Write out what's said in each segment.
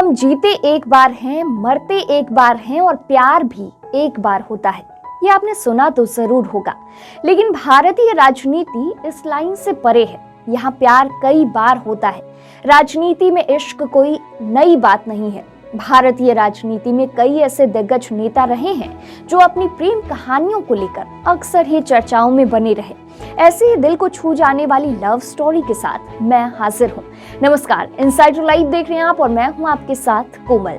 हम जीते एक बार हैं, मरते एक बार हैं और प्यार भी एक बार होता है। ये आपने सुना तो जरूर होगा, लेकिन भारतीय राजनीति इस लाइन से परे है। यहाँ प्यार कई बार होता है। राजनीति में इश्क कोई नई बात नहीं है। भारतीय राजनीति में कई ऐसे दिग्गज नेता रहे हैं जो अपनी प्रेम कहानियों को लेकर अक्सर ही चर्चाओं में बने रहे। ऐसे ही दिल को छू जाने वाली लव स्टोरी के साथ मैं हाजिर हूँ। नमस्कार, इनसाइडर लाइव देख रहे हैं आप और मैं हूँ आपके साथ कोमल।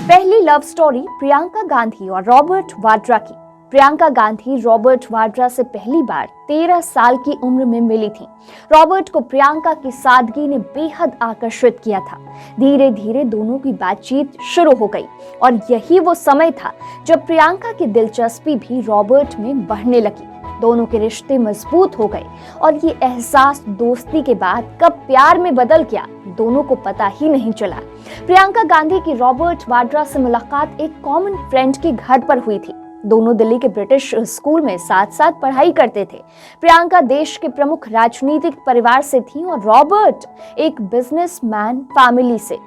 पहली लव स्टोरी प्रियंका गांधी और रॉबर्ट वाड्रा की। प्रियंका गांधी रॉबर्ट वाड्रा से पहली बार 13 साल की उम्र में मिली थी। रॉबर्ट को प्रियंका की सादगी ने बेहद आकर्षित किया था। धीरे धीरे दोनों की बातचीत शुरू हो गई और यही वो समय था जब प्रियंका की दिलचस्पी भी रॉबर्ट में बढ़ने लगी। दोनों के रिश्ते मजबूत हो गए और ये एहसास दोस्ती के बाद कब प्यार में बदल गया, दोनों को पता ही नहीं चला। प्रियंका गांधी की रॉबर्ट वाड्रा से मुलाकात एक कॉमन फ्रेंड के घर पर हुई थी। दोनों दिल्ली के ब्रिटिश स्कूल में साथ साथ पढ़ाई करते थे। प्रियंका देश के प्रमुख राजनीतिक परिवार से थी और रॉबर्ट एक बिजनेसमैन फैमिली से।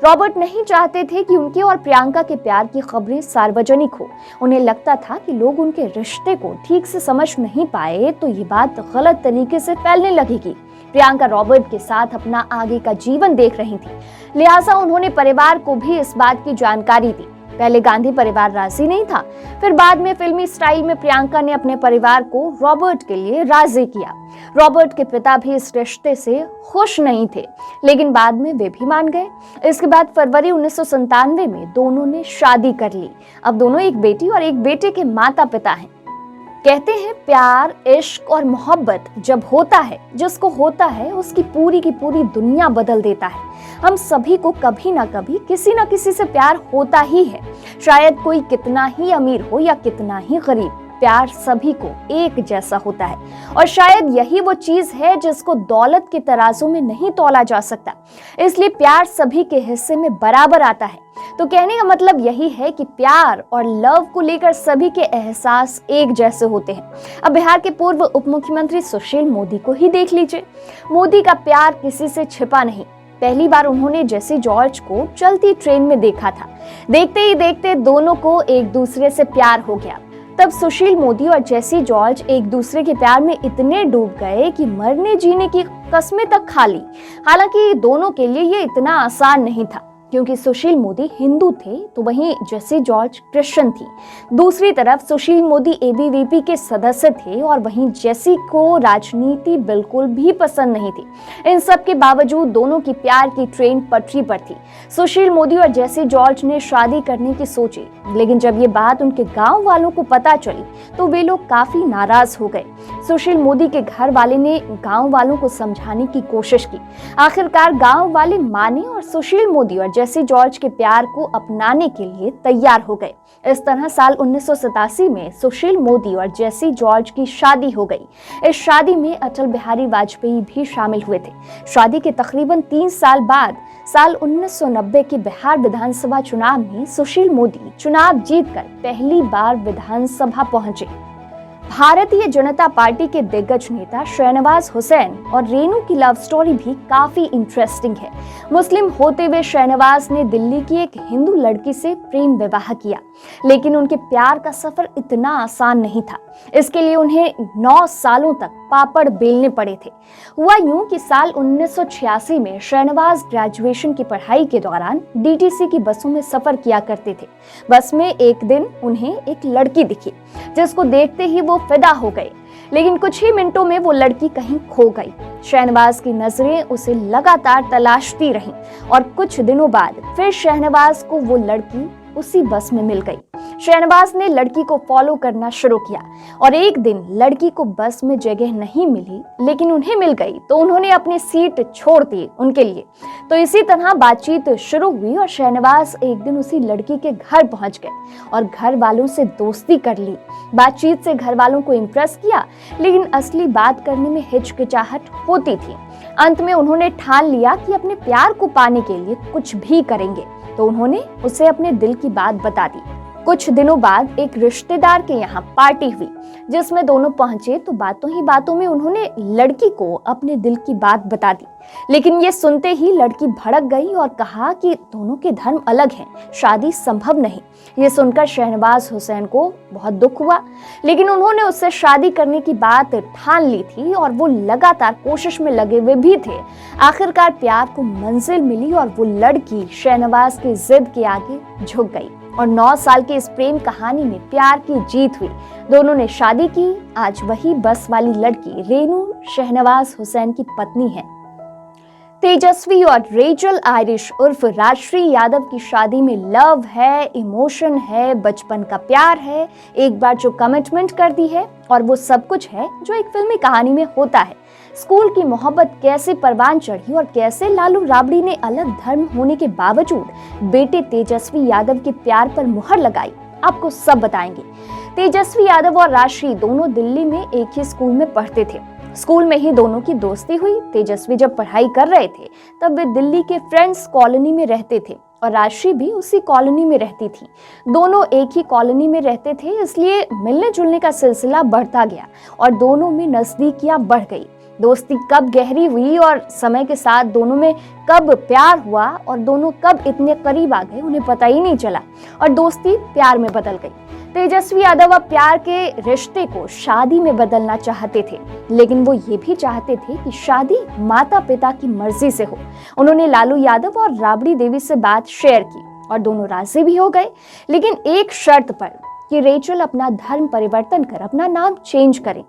रॉबर्ट नहीं चाहते थे कि उनके और प्रियंका के प्यार की खबरें सार्वजनिक हो। उन्हें लगता था कि लोग उनके रिश्ते को ठीक से समझ नहीं पाए तो ये बात गलत तरीके से फैलने लगेगी। प्रियंका रॉबर्ट के साथ अपना आगे का जीवन देख रही थी, लिहाजा उन्होंने परिवार को भी इस बात की जानकारी दी। पहले गांधी परिवार राजी नहीं था, फिर बाद में फिल्मी स्टाइल में प्रियंका ने अपने परिवार को रॉबर्ट के लिए राजी किया। रॉबर्ट के पिता भी इस रिश्ते से खुश नहीं थे, लेकिन बाद में वे भी मान गए। इसके बाद फरवरी 1997 में दोनों ने शादी कर ली। अब दोनों एक बेटी और एक बेटे के माता पिता हैं। कहते हैं प्यार, इश्क और मोहब्बत जब होता है, जिसको होता है उसकी पूरी की पूरी दुनिया बदल देता है। हम सभी को कभी ना कभी किसी ना किसी से प्यार होता ही है। शायद कोई कितना ही अमीर हो या कितना ही गरीब, प्यार सभी को एक जैसा होता है। और शायद यही वो चीज है जिसको दौलत के तराजू में नहीं तौला जा सकता। इसलिए प्यार सभी के हिस्से में बराबर आता है। तो कहने का मतलब यही है कि प्यार और लव को लेकर सभी के एहसास एक जैसे होते हैं। अब बिहार के पूर्व उप मुख्यमंत्री सुशील मोदी को ही देख लीजिए। मोदी का प्यार किसी से छिपा नहीं। पहली बार उन्होंने जेसी जॉर्ज को चलती ट्रेन में देखा था। देखते ही देखते दोनों को एक दूसरे से प्यार हो गया। तब सुशील मोदी और जेसी जॉर्ज एक दूसरे के प्यार में इतने डूब गए कि मरने जीने की कस्में तक खा ली। हालांकि दोनों के लिए ये इतना आसान नहीं था, क्योंकि सुशील मोदी हिंदू थे तो वहीं जेसी जॉर्ज क्रिश्चियन थी। दूसरी तरफ सुशील मोदी एबीवीपी के सदस्य थे और वहीं जेसी को राजनीति बिल्कुल भी पसंद नहीं थी। इन सब के बावजूद दोनों की प्यार की ट्रेन पटरी पर थी। सुशील मोदी और जेसी जॉर्ज ने शादी करने की सोची, लेकिन जब ये बात उनके गांव वालों को पता चली तो वे लोग काफी नाराज हो गए। सुशील मोदी के घर वाले ने गांव वालों को समझाने की कोशिश की। आखिरकार गांव वाले माने और सुशील मोदी और जेसी जॉर्ज के प्यार को अपनाने के लिए तैयार हो गए। इस तरह साल 1987 में सुशील मोदी और जेसी जॉर्ज की शादी हो गई। इस शादी में अटल बिहारी वाजपेयी भी शामिल हुए थे। शादी के तकरीबन 3 साल बाद साल 1990 के बिहार विधानसभा चुनाव में सुशील मोदी चुनाव जीतकर पहली बार विधानसभा पहुंचे। भारतीय जनता पार्टी के दिग्गज नेता शहनवाज हुसैन और रेनू की लव स्टोरी भी काफी इंटरेस्टिंग है। मुस्लिम होते हुए शहनवाज ने दिल्ली की एक हिंदू लड़की से प्रेम विवाह किया, लेकिन उनके प्यार का सफर इतना आसान नहीं था। इसके लिए उन्हें 9 सालों तक पापड़ बेलने पड़े थे। हुआ यूं कि साल 1986 में शहनवाज ग्रेजुएशन की पढ़ाई के दौरान डीटीसी की बसों में सफर किया करते थे। बस में एक दिन उन्हें एक लड़की दिखी, जिसको देखते ही वो फिदा हो गए, लेकिन कुछ ही मिनटों में वो लड़की कहीं खो गई। शहनवाज की नजरें उसे लगातार तलाशती रहीं और कुछ दिनों बाद फिर शहनवाज को वो लड़की उसी बस में मिल गई। शहनवाज ने लड़की को फॉलो करना शुरू किया और एक दिन लड़की को बस में जगह नहीं मिली, लेकिन उन्हें मिल गई तो उन्होंने अपनी सीट छोड़ दी उनके लिए। तो इसी तरह बातचीत शुरू हुई और शहनवाज एक दिन उसी लड़की के घर पहुंच गए और घर वालों से दोस्ती कर ली। बातचीत से घर वालों को इम्प्रेस किया, लेकिन असली बात करने में हिचकिचाहट होती थी। अंत में उन्होंने ठान लिया कि अपने प्यार को पाने के लिए कुछ भी करेंगे, तो उन्होंने उसे अपने दिल की बात बता दी। कुछ दिनों बाद एक रिश्तेदार के यहाँ पार्टी हुई जिसमें दोनों पहुंचे तो बातों ही बातों में उन्होंने लड़की को अपने दिल की बात बता दी। लेकिन ये सुनते ही लड़की भड़क गई और कहा कि दोनों के धर्म अलग हैं, शादी संभव नहीं। ये सुनकर शहनवाज हुसैन को बहुत दुख हुआ, लेकिन उन्होंने उससे शादी करने की बात ठान ली थी और वो लगातार कोशिश में लगे हुए भी थे। आखिरकार प्यार को मंजिल मिली और वो लड़की शहनवाज की जिद के आगे झुक गई और 9 साल की इस प्रेम कहानी में प्यार की जीत हुई। दोनों ने शादी की। आज वही बस वाली लड़की रेनू शहनवाज हुसैन की पत्नी है। तेजस्वी और रेचल आयरिश उर्फ राजश्री यादव की शादी में लव है, इमोशन है, बचपन का प्यार है, एक बार जो कमिटमेंट कर दी है और वो सब कुछ है जो एक फिल्मी कहानी में होता है। स्कूल की मोहब्बत कैसे परवान चढ़ी और कैसे लालू राबड़ी ने अलग धर्म होने के बावजूद बेटे तेजस्वी यादव के प्यार पर मुहर लगाई, आपको सब बताएंगे। तेजस्वी यादव और राजश्री दोनों दिल्ली में एक ही स्कूल में पढ़ते थे। स्कूल में ही दोनों की दोस्ती हुई। तेजस्वी जब पढ़ाई कर रहे थे तब वे दिल्ली के फ्रेंड्स कॉलोनी में रहते थे और राजश्री भी उसी कॉलोनी में रहती थी। दोनों एक ही कॉलोनी में रहते थे, इसलिए मिलने जुलने का सिलसिला बढ़ता गया और दोनों में नजदीकियां बढ़ गई। दोस्ती कब गहरी हुई और समय के साथ दोनों में कब प्यार हुआ और दोनों कब इतने करीब आ गए उन्हें पता ही नहीं चला और दोस्ती प्यार में बदल गई। तेजस्वी यादव अब प्यार के रिश्ते को शादी में बदलना चाहते थे, लेकिन वो ये भी चाहते थे कि शादी माता पिता की मर्जी से हो। उन्होंने लालू यादव और राबड़ी देवी से बात शेयर की और दोनों राजी भी हो गए, लेकिन एक शर्त पर कि रेचल अपना धर्म परिवर्तन कर अपना नाम चेंज करें,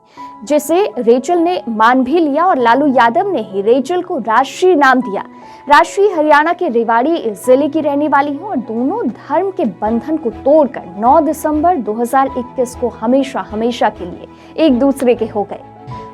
जिसे रेचल ने मान भी लिया और लालू यादव ने ही रेचल को राजश्री नाम दिया। राजश्री हरियाणा के रेवाड़ी जिले की रहने वाली है और दोनों धर्म के बंधन को तोड़कर 9 दिसंबर 2021 को हमेशा हमेशा के लिए एक दूसरे के हो गए।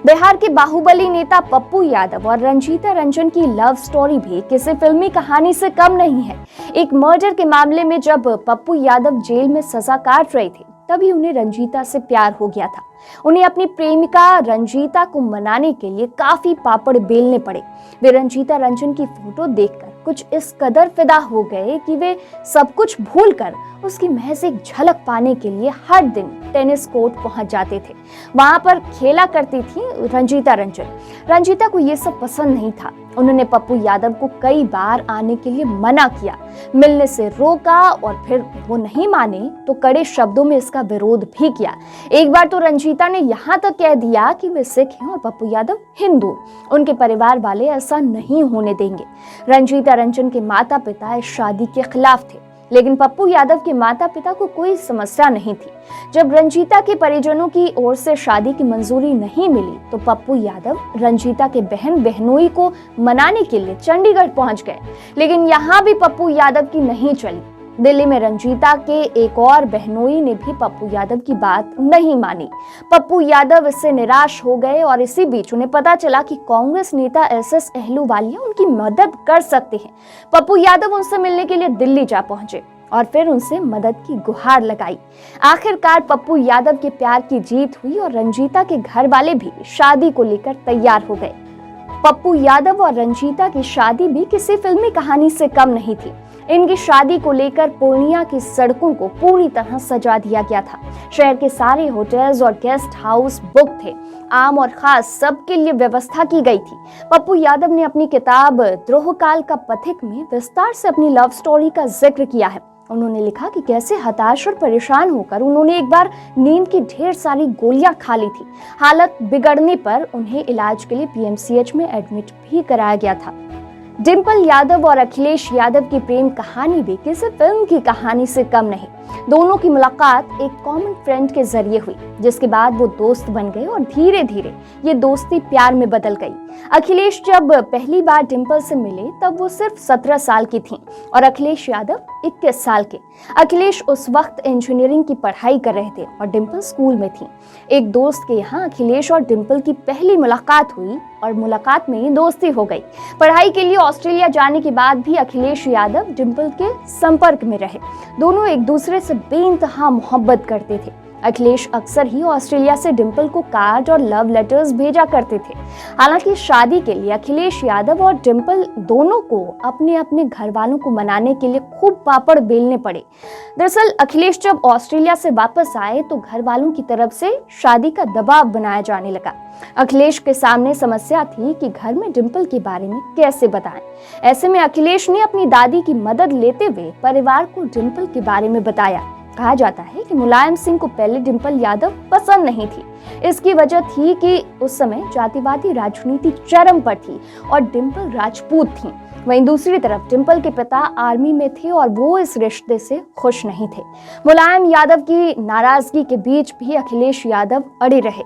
बिहार के बाहुबली नेता पप्पू यादव और रंजीता रंजन की लव स्टोरी भी किसी फिल्मी कहानी से कम नहीं है। एक मर्डर के मामले में जब पप्पू यादव जेल में सजा काट रहे थे तभी उन्हें रंजीता से प्यार हो गया था। उन्हें अपनी प्रेमिका रंजीता को मनाने के लिए काफी पापड़ बेलने पड़े। वे रंजीता रंजन की फोटो देखकर कुछ इस कदर फिदा हो गए कि वे सब कुछ भूलकर उसकी महज एक झलक पाने के लिए हर दिन टेनिस कोर्ट पहुंच जाते थे। वहां पर खेला करती थी रंजीता रंजन। रंजीता को ये सब पसंद नहीं था। उन्होंने पप्पू यादव को कई बार आने के लिए मना किया, मिलने से रोका और फिर वो नहीं माने तो कड़े शब्दों में इसका विरोध भी किया। एक बार तो रंजीता ने यहाँ तक कह दिया कि वे सिख हैं और पप्पू यादव हिंदू। उनके परिवार वाले ऐसा नहीं होने देंगे। रंजीता रंजन के माता पिता इस शादी के खिलाफ थे, लेकिन पप्पू यादव के माता पिता को कोई समस्या नहीं थी। जब रंजीता के परिजनों की ओर से शादी की मंजूरी नहीं मिली तो पप्पू यादव रंजीता के बहन बहनोई को मनाने के लिए चंडीगढ़ पहुंच गए, लेकिन यहाँ भी पप्पू यादव की नहीं चली। दिल्ली में रंजीता के एक और बहनोई ने भी पप्पू यादव की बात नहीं मानी। पप्पू यादव इससे निराश हो गए और इसी बीच उन्हें पता चला कि कांग्रेस नेता SS अहलूवालिया उनकी मदद कर सकते हैं। पप्पू यादव उनसे मिलने के लिए दिल्ली जा पहुंचे और फिर उनसे मदद की गुहार लगाई। आखिरकार पप्पू यादव के प्यार की जीत हुई और रंजीता के घर वाले भी शादी को लेकर तैयार हो गए। पप्पू यादव और रंजीता की शादी भी किसी फिल्मी कहानी से कम नहीं थी। इनकी शादी को लेकर पूर्णिया की सड़कों को पूरी तरह सजा दिया गया था। शहर के सारे होटल्स और गेस्ट हाउस बुक थे। आम और खास सबके लिए व्यवस्था की गई थी। पप्पू यादव ने अपनी किताब द्रोहकाल का पथिक में विस्तार से अपनी लव स्टोरी का जिक्र किया है। उन्होंने लिखा कि कैसे हताश और परेशान होकर उन्होंने एक बार नींद की ढेर सारी गोलियां खा ली थी। हालत बिगड़ने पर उन्हें इलाज के लिए PMCH में एडमिट भी कराया गया था। डिंपल यादव और अखिलेश यादव की प्रेम कहानी भी किसी फिल्म की कहानी से कम नहीं। दोनों की मुलाकात एक कॉमन फ्रेंड के जरिए हुई, जिसके बाद वो दोस्त बन गए और धीरे धीरे ये दोस्ती प्यार में बदल गई। अखिलेश जब पहली बार डिंपल से मिले तब वो सिर्फ 17 साल की थीं और अखिलेश यादव 21 साल के। अखिलेश उस वक्त इंजीनियरिंग की पढ़ाई कर रहे थे और डिंपल स्कूल में थी। एक दोस्त के यहाँ अखिलेश और डिंपल की पहली मुलाकात हुई और मुलाकात में ही दोस्ती हो गई। पढ़ाई के लिए ऑस्ट्रेलिया जाने के बाद भी अखिलेश यादव डिंपल के संपर्क में रहे। दोनों एक दूसरे से बेइंतहा मोहब्बत करते थे। अखिलेश अक्सर ही ऑस्ट्रेलिया से डिंपल को कार्ड और लव लेटर्स भेजा करते थे। हालांकि शादी के लिए अखिलेश यादव और डिंपल दोनों को अपने अपने घर वालों को मनाने के लिए खूब पापड़ बेलने पड़े। दरअसल अखिलेश जब ऑस्ट्रेलिया से वापस आए तो घर वालों की तरफ से शादी का दबाव बनाया जाने लगा। अखिलेश के सामने समस्या थी कि घर में डिंपल के बारे में कैसे बताएं। ऐसे में अखिलेश ने अपनी दादी की मदद लेते हुए परिवार को डिंपल के बारे में बताया। कहा जाता है कि मुलायम सिंह को पहले डिंपल यादव पसंद नहीं थी। इसकी वजह थी कि उस समय जातिवादी राजनीति चरम पर थी और डिंपल राजपूत थी। वहीं दूसरी तरफ डिंपल के पिता आर्मी में थे और वो इस रिश्ते से खुश नहीं थे। मुलायम यादव की नाराजगी के बीच भी अखिलेश यादव अड़े रहे,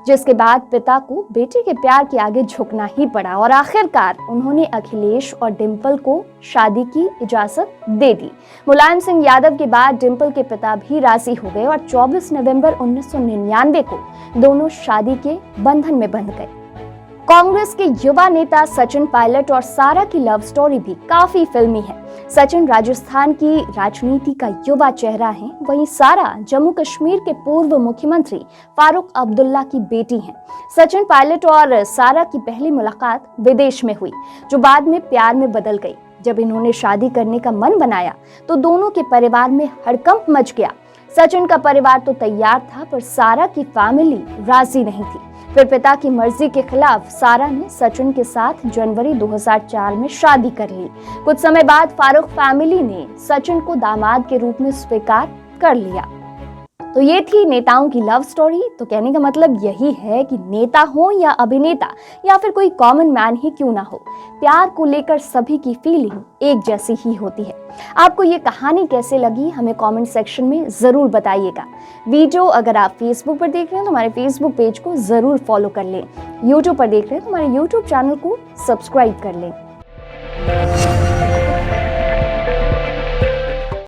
जिसके बाद पिता को बेटे के प्यार के आगे झुकना ही पड़ा और आखिरकार उन्होंने अखिलेश और डिंपल को शादी की इजाजत दे दी। मुलायम सिंह यादव के बाद डिंपल के पिता भी राजी हो गए और 24 नवंबर 1999 को दोनों शादी के बंधन में बंध गए। कांग्रेस के युवा नेता सचिन पायलट और सारा की लव स्टोरी भी काफी फिल्मी है। सचिन राजस्थान की राजनीति का युवा चेहरा है, वहीं सारा जम्मू कश्मीर के पूर्व मुख्यमंत्री फारूक अब्दुल्ला की बेटी हैं। सचिन पायलट और सारा की पहली मुलाकात विदेश में हुई, जो बाद में प्यार में बदल गई। जब इन्होंने शादी करने का मन बनाया तो दोनों के परिवार में हड़कंप मच गया। सचिन का परिवार तो तैयार था, पर सारा की फैमिली राजी नहीं थी। फिर पिता की मर्जी के खिलाफ सारा ने सचिन के साथ जनवरी 2004 में शादी कर ली। कुछ समय बाद फारूक फैमिली ने सचिन को दामाद के रूप में स्वीकार कर लिया। तो ये थी नेताओं की लव स्टोरी। तो कहने का मतलब यही है कि नेता हो या अभिनेता या फिर कोई कॉमन मैन ही क्यों ना हो, प्यार को लेकर सभी की फीलिंग एक जैसी ही होती है। आपको ये कहानी कैसे लगी हमें कमेंट सेक्शन में जरूर बताइएगा। वीडियो अगर आप फेसबुक पर देख रहे हैं तो हमारे फेसबुक पेज को जरूर फॉलो कर लें। यूट्यूब पर देख रहे हैं तो हमारे यूट्यूब चैनल को सब्सक्राइब कर लें।